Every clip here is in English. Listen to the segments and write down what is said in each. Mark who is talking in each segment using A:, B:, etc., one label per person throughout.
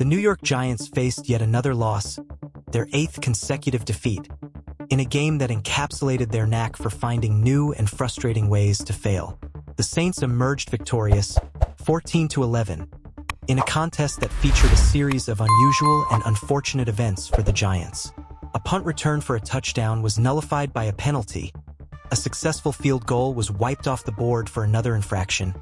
A: The New York Giants faced yet another loss, their 8th consecutive defeat, in a game that encapsulated their knack for finding new and frustrating ways to fail. The Saints emerged victorious, 14-11, in a contest that featured a series of unusual and unfortunate events for the Giants. A punt return for a touchdown was nullified by a penalty, a successful field goal was wiped off the board for another infraction,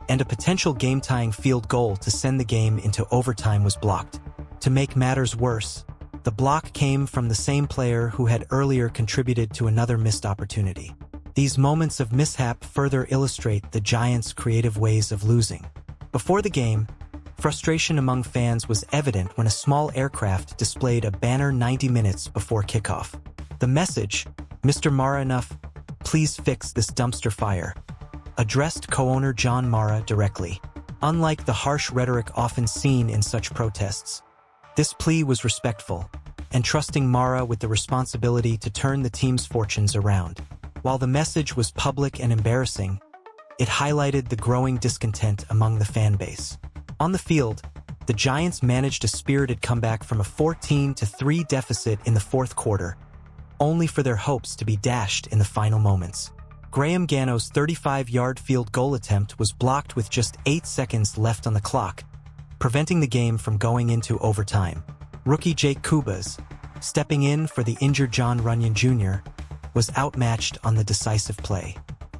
A: and a potential game-tying field goal to send the game into overtime was blocked. To make matters worse, the block came from the same player who had earlier contributed to another missed opportunity. These moments of mishap further illustrate the Giants' creative ways of losing. Before the game, frustration among fans was evident when a small aircraft displayed a banner 90 minutes before kickoff. The message, "Mr. Mara enough, please fix this dumpster fire," addressed co-owner John Mara directly. Unlike the harsh rhetoric often seen in such protests, this plea was respectful, entrusting Mara with the responsibility to turn the team's fortunes around. While the message was public and embarrassing, it highlighted the growing discontent among the fan base. On the field, the Giants managed a spirited comeback from a 14-3 deficit in the fourth quarter, only for their hopes to be dashed in the final moments. Graham Gano's 35-yard field goal attempt was blocked with just 8 seconds left on the clock, preventing the game from going into overtime. Rookie Jake Kubas, stepping in for the injured John Runyon Jr., was outmatched on the decisive play.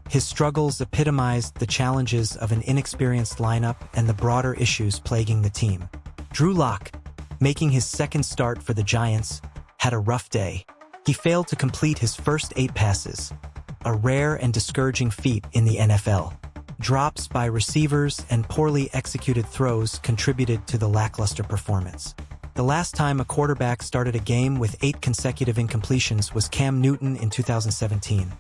A: His struggles epitomized the challenges of an inexperienced lineup and the broader issues plaguing the team. Drew Lock, making his second start for the Giants, had a rough day. He failed to complete his first 8 passes, a rare and discouraging feat in the NFL. Drops by receivers and poorly executed throws contributed to the lackluster performance. The last time a quarterback started a game with 8 consecutive incompletions was Cam Newton in 2017,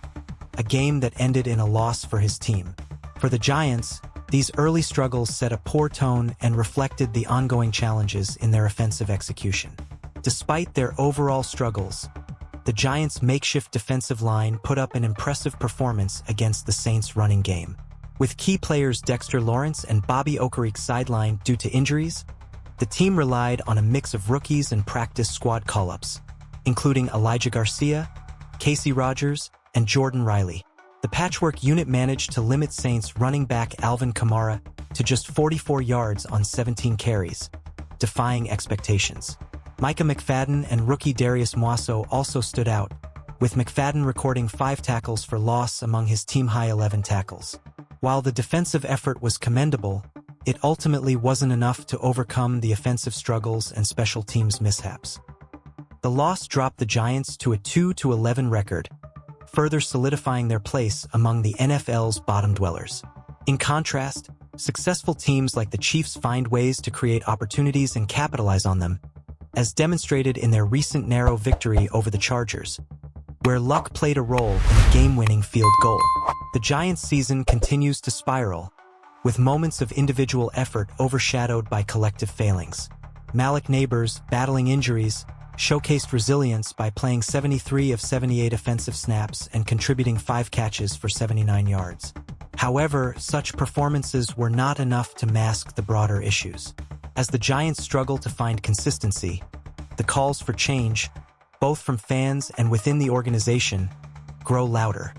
A: a game that ended in a loss for his team. For the Giants, these early struggles set a poor tone and reflected the ongoing challenges in their offensive execution. Despite their overall struggles, the Giants' makeshift defensive line put up an impressive performance against the Saints' running game. With key players Dexter Lawrence and Bobby Okereke sidelined due to injuries, the team relied on a mix of rookies and practice squad call-ups, including Elijah Garcia, Casey Rogers, and Jordan Riley. The patchwork unit managed to limit Saints running back Alvin Kamara to just 44 yards on 17 carries, defying expectations. Micah McFadden and rookie Darius Muaso also stood out, with McFadden recording 5 tackles for loss among his team-high 11 tackles. While the defensive effort was commendable, it ultimately wasn't enough to overcome the offensive struggles and special teams mishaps. The loss dropped the Giants to a 2-11 record, further solidifying their place among the NFL's bottom dwellers. In contrast, successful teams like the Chiefs find ways to create opportunities and capitalize on them, as demonstrated in their recent narrow victory over the Chargers, where luck played a role in a game-winning field goal. The Giants' season continues to spiral, with moments of individual effort overshadowed by collective failings. Malik Neighbors, battling injuries, showcased resilience by playing 73 of 78 offensive snaps and contributing 5 catches for 79 yards. However, such performances were not enough to mask the broader issues. As the Giants struggle to find consistency, the calls for change, both from fans and within the organization, grow louder.